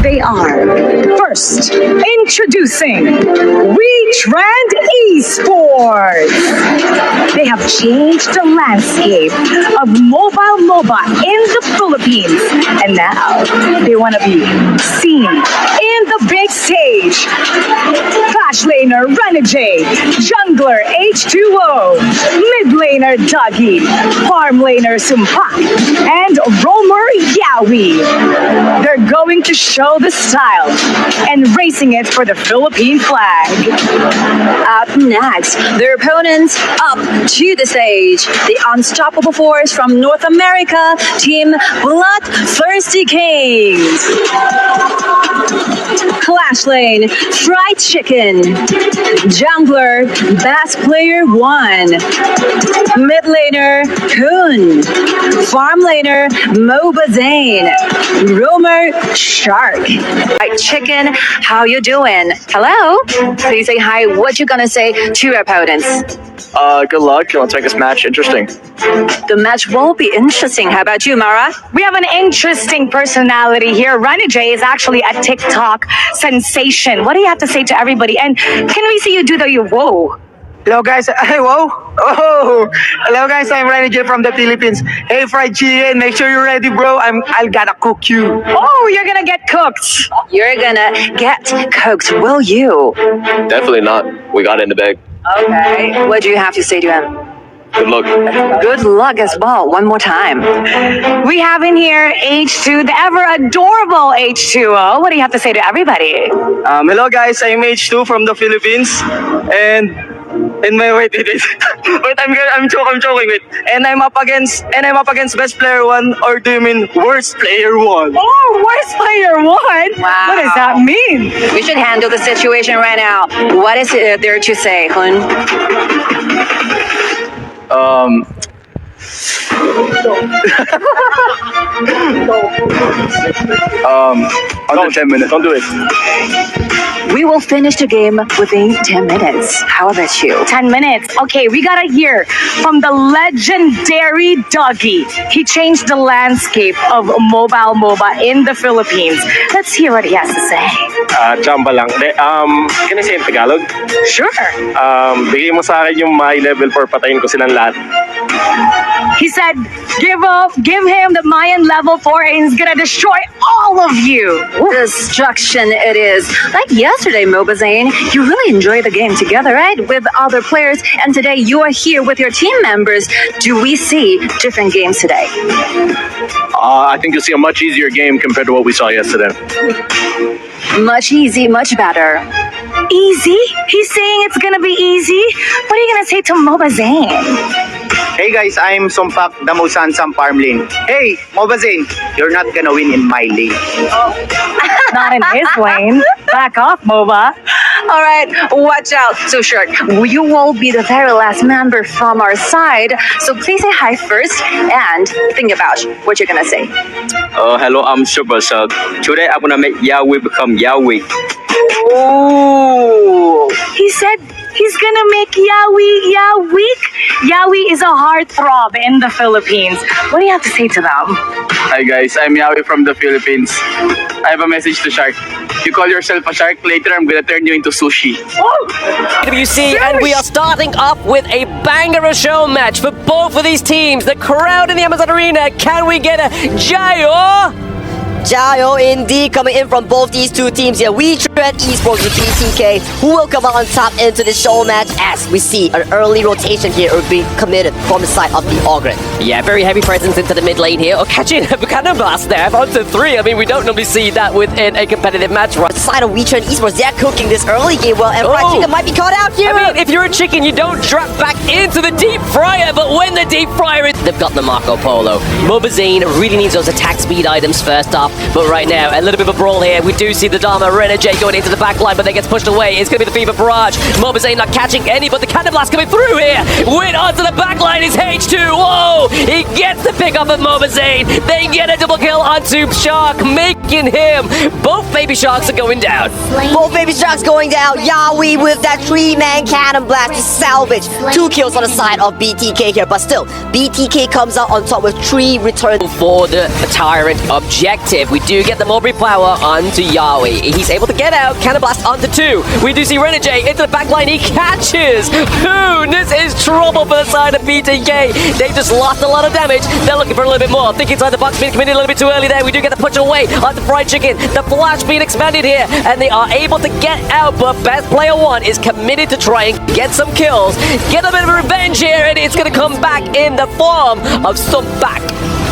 they are. First, introducing Wetrnd Esports. They have changed the landscape of mobile MOBA in the Philippines, and now they want to be seen in the big stage. Flash laner Renejay, jungler H2O, mid laner Dogie, farm laner Sumpak, and roamer Yawi. They're going to show the style and racing it for the Philippine flag. Up next, their opponents up to the stage. The unstoppable force from North America, Team Bloodthirsty Kings. Clash lane, Fwydchickn. Jungler, Bass Player 1. Mid laner, Hoon. Farm laner, MOBAZANE. Roamer, Shark. Fwydchickn, how you doing? Hello? Please say hi. What you gonna say to your opponents? Good luck. You want to make this match interesting? The match will be interesting. How about you, Mara? We have an interesting personality here. Renejay is actually a TikTok sensation. What do you have to say to everybody? And can we see you do the whoa? Hello guys, whoa! Oh, hello guys, I'm Renejay from the Philippines. Hey, fried chicken, make sure you're ready, bro. I'll gotta cook you. Oh, you're gonna get cooked. You're gonna get cooked, will you? Definitely not. We got it in the bag. Okay. What do you have to say to him? Good luck. Good luck as well. One more time. We have in here H2, the ever adorable H2O. What do you have to say to everybody? Hello guys, I'm H2 from the Philippines, and wait, I'm joking. Wait, and I'm up against best player 1, or do you mean worst player 1? Oh, worst player 1? Wow. What does that mean? We should handle the situation right now. What is there to say, Hoon? Under 10 minutes. Don't do it. We will finish the game within 10 minutes. How about you? 10 minutes. Okay, we gotta hear from the legendary Dogie. He changed the landscape of mobile MOBA in the Philippines. Let's hear what he has to say. Chamba lang. Can I say in Tagalog? Sure. Bigay mo sa akin yung my level 4, patayin ko silang lahat. He said, give him the Mayan level 4 and he's gonna destroy all of you. Destruction it is. Like yesterday, MOBAZANE, you really enjoy the game together, right? With other players, and today you are here with your team members. Do we see different games today? I think you'll see a much easier game compared to what we saw yesterday. Much easy, much better. Easy? He's saying it's gonna be easy? What are you gonna say to MOBAZANE? Hey guys, I'm Sumpak, the most handsome farm lane. Hey, MOBAZANE, you're not gonna win in my lane. Not in his lane. Back off, MOBA. All right, watch out. So, Shark, you will be the very last member from our side. So please say hi first and think about what you're gonna say. Hello, I'm Super Shark. Today I'm gonna make Yawi become Yawi. Oh, he said he's gonna make Yawi weak. Yawi is a heartthrob in the Philippines. What do you have to say to them? Hi guys, I'm Yawi from the Philippines. I have a message to Shark. You call yourself a shark, later I'm gonna turn you into sushi. EWC, and we are starting off with a banger of show match for both of these teams. The crowd in the Amazon Arena, can we get a Jayo? Jayo indeed coming in from both these two teams here. Wetrnd Esports with BTK, who will come out on top into the show match as we see an early rotation here being committed from the side of the Ogre. Yeah, very heavy presence into the mid lane here. Oh, catching a cannon blast there onto 3. I mean, we don't normally see that within a competitive match, right? The side of Wetrnd Esports, they're cooking this early game well, and Fwydchickn might be caught out here. I mean, if you're a chicken, you don't drop back into the deep fryer, but when the deep fryer is... They've got the Marco Polo. MOBAZANE really needs those attack speed items first off, but right now, a little bit of a brawl here. We do see the Dharma Renejay going into the back line, but then gets pushed away. It's going to be the Fever Barrage. MOBAZANE not catching any, but the Cannon Blast coming through here. Win onto the back line is H2. Whoa! He gets the pick off of MOBAZANE. They get a double kill onto Shark, making him. Both baby Sharks are going down. Both baby Sharks going down. Yawi with that 3-man Cannon Blast to salvage. 2 kills on the side of BTK here, but still, BTK comes out on top with 3 returns. For the Tyrant objective. initiative. We do get the Mulberry power onto Yawi. He's able to get out, Cannon Blast onto 2. We do see Renejay into the backline. He catches Hoon. This is trouble for the side of BTK. They just lost a lot of damage. They're looking for a little bit more. Think inside the box, being committed a little bit too early there. We do get the push away onto Fwydchickn. The flash being expanded here, and they are able to get out, but best player 1 is committed to try and get some kills, get a bit of revenge here, and it's going to come back in the form of Sumpak.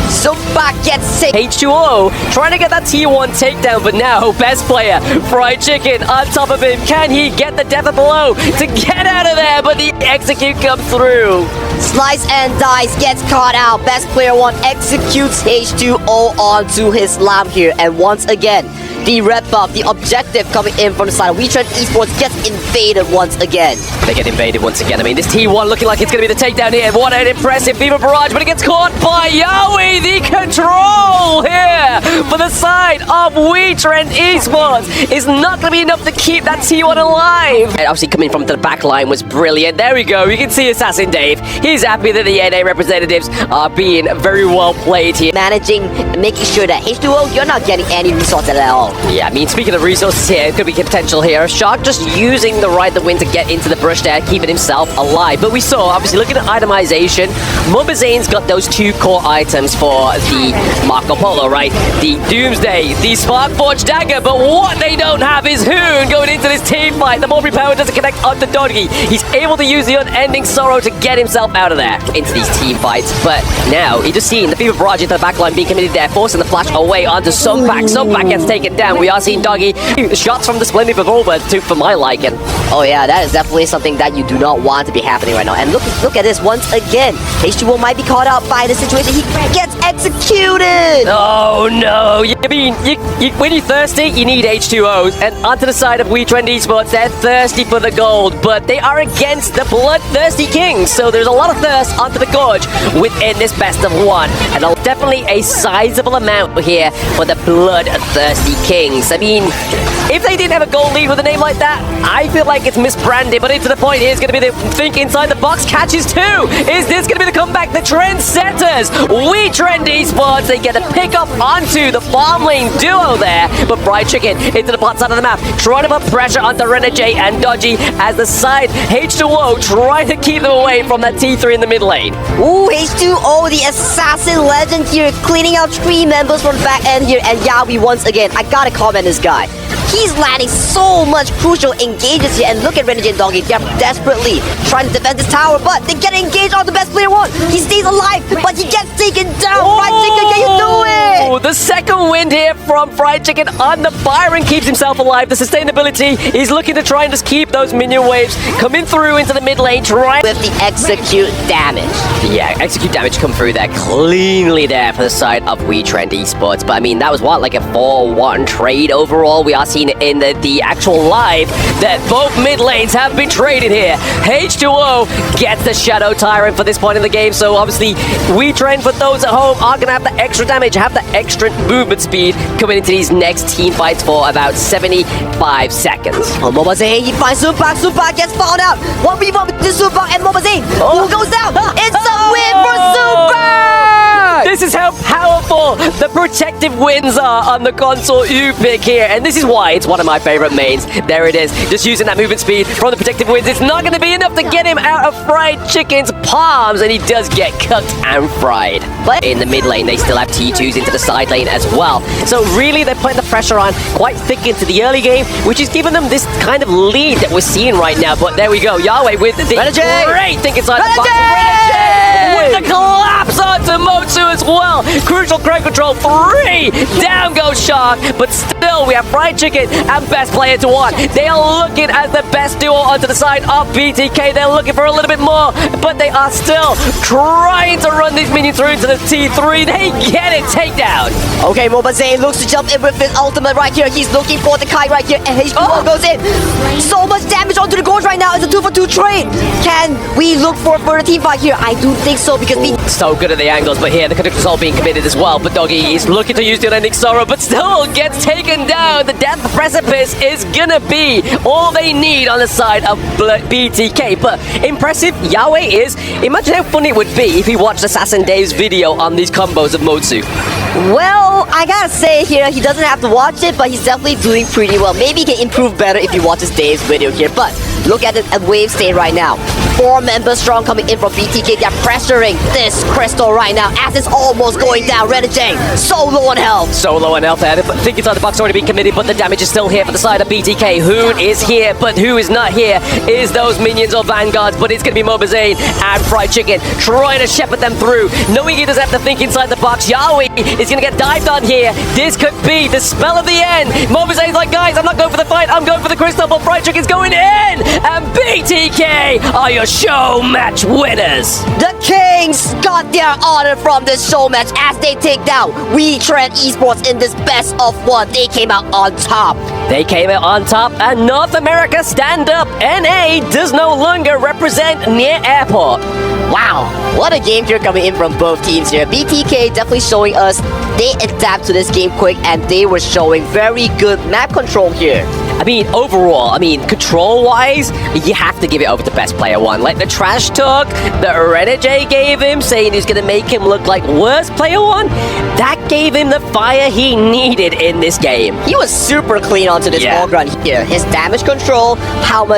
Sumpak gets sick. H2O trying to get that T1 takedown, but now best player Fwydchickn on top of him. Can he get the death blow to get out of there? But the execute comes through. Slice and Dice gets caught out. Best player 1 executes H2O onto his lamb here, and once again, the red buff, the objective coming in from the side of WeTrend Esports gets invaded once again. They get invaded once again. I mean, this T1 looking like it's going to be the takedown here. What an impressive Fever Barrage, but it gets caught by Yawi. The control here for the side of WeTrend Esports is not going to be enough to keep that T1 alive. And obviously coming from the back line was brilliant. There we go. You can see Assassin Dave. He's happy that the NA representatives are being very well played here. Managing, making sure that H2O, you're not getting any resources at all. Yeah, I mean, speaking of resources here, it could be potential here. Shark just using the Ride the Wind to get into the brush there, keeping himself alive. But we saw, obviously, looking at itemization, MOBAZANE's got those 2 core items for the Marco Polo, right? The Doomsday, the Sparkforged Dagger, but what they don't have is Hoon going into this team fight. The Mulberry power doesn't connect onto Dogie. He's able to use the Unending Sorrow to get himself out of there into these team fights. But now, he just seen the Fever Barrage into the backline being committed there, forcing the flash away onto Sumpak. Sumpak gets taken down. We are seeing Dogie shots from the Splendid Revolver for my liking. Oh yeah, that is definitely something that you do not want to be happening right now. And look at this once again. H2O might be caught out by the situation. He gets executed. Oh no! I mean, when you're thirsty, you need H2Os. And onto the side of WeTrend Esports, they're thirsty for the gold, but they are against the bloodthirsty kings. So there's a lot of thirst onto the gorge within this best of 1, and definitely a sizable amount here for the bloodthirsty kings. I mean, if they didn't have a gold lead with a name like that, I feel like it's misbranded. But into the point here is going to be the think inside the box catches 2. Is this going to be the comeback? The trendsetters, WeTrend Esports, they get a pick up onto the farm lane duo there. But Fwydchickn into the pot side of the map, trying to put pressure onto Renejay and Dogie as the side H2O trying to keep them away from that T3 in the mid lane. Ooh, H2O, the assassin legend here, cleaning out 3 members from the back end here, and Yawi once again. I gotta comment this guy. He's landing so much crucial engages here, and look at Renejay and Dogie. They're desperately trying to defend this tower, but they get engaged on the best player 1. He stays alive, but he gets taken down. Fwydchickn, can you do it? The second wind here from Fwydchickn on the fire and keeps himself alive. The sustainability, he's looking to try and just keep those minion waves coming through into the mid lane, trying with the execute damage. Yeah, execute damage come through there cleanly there for the side of WeTrend Esports. But I mean, that was what, like a 4-1 trade overall. We are seeing it in the actual live that both mid lanes have been traded here. H2O gets the Shadow Tyrant for this point in the game. So obviously, WeTrend, for those at home, are going to have the extra damage, have the extra movement speed coming into these next team fights for about 75 seconds. Oh, MOBAZANE, he finds Sumpak. Sumpak gets fouled out. 1v1 between Sumpak and MOBAZANE. Who goes down? It's a win for Sumpak! This is how powerful the protective winds are on the console U pick here. And this is why it's one of my favorite mains. There it is. Just using that movement speed from the protective winds. It's not going to be enough to get him out of Fwydchicken's palms. And he does get cooked and fried. But in the mid lane, they still have T2s into the side lane as well. So really, they're putting the pressure on quite thick into the early game, which is giving them this kind of lead that we're seeing right now. But there we go. Yawi with the Renejay! great think inside the box. Renejay! With the collapse onto Motsu as well. Crucial crowd control 3. Down goes Shark. But still, we have Fwydchickn and best player to 1. They are looking at the best duo onto the side of BTK. They're looking for a little bit more, but they are still trying to run these minions through into the T3. They get it. Takedown. Okay, MOBAZANE looks to jump in with his ultimate right here. He's looking for the kite right here, and H2O goes in. So much damage onto the gorge right now. It's a 2-for-2 trade. Can we look for a further team fight here? I do think so, because we So good at the angles, but here the control being committed as well. But Dogie is looking to use the unending sorrow, but still gets taken down. The death precipice is gonna be all they need on the side of BTK. But impressive, Yawi is. Imagine how funny it would be if he watched Assassin Dave's video on these combos of Motsu. Well, I gotta say here, he doesn't have to watch it, but he's definitely doing pretty well. Maybe he can improve better if he watches Dave's video here. But look at the wave state right now. 4 members strong coming in from BTK. They're pressuring this crystal right now as it's almost going down. Renejay, so low on health. So low on health there. I think inside the box already been committed, but the damage is still here for the side of BTK. Hoon is here, but who is not here is those minions or vanguards, but it's going to be MOBAZANE and Fwydchickn trying to shepherd them through, knowing he doesn't have to think inside the box. Yawi is going to get dived on here. This could be the spell of the end. MOBAZANE's like, guys, I'm not going for the fight, I'm going for the crystal, but Fwydchickn's going in, and BTK are your show match winners. The Kings got their honor from this show match as they take down WeTrend Esports in this best of 1. They came out on top. They came out on top, and North America stand up. NA does no longer represent near airport. Wow, what a game here coming in from both teams here. BTK definitely showing us they adapt to this game quick, and they were showing very good map control here. I mean, overall, control-wise, you have to give it over to best player 1. Like the trash talk that Renejay gave him, saying he's going to make him look like worst player 1, that gave him the fire he needed in this game. He was super clean onto this wall ground here. His damage control, how much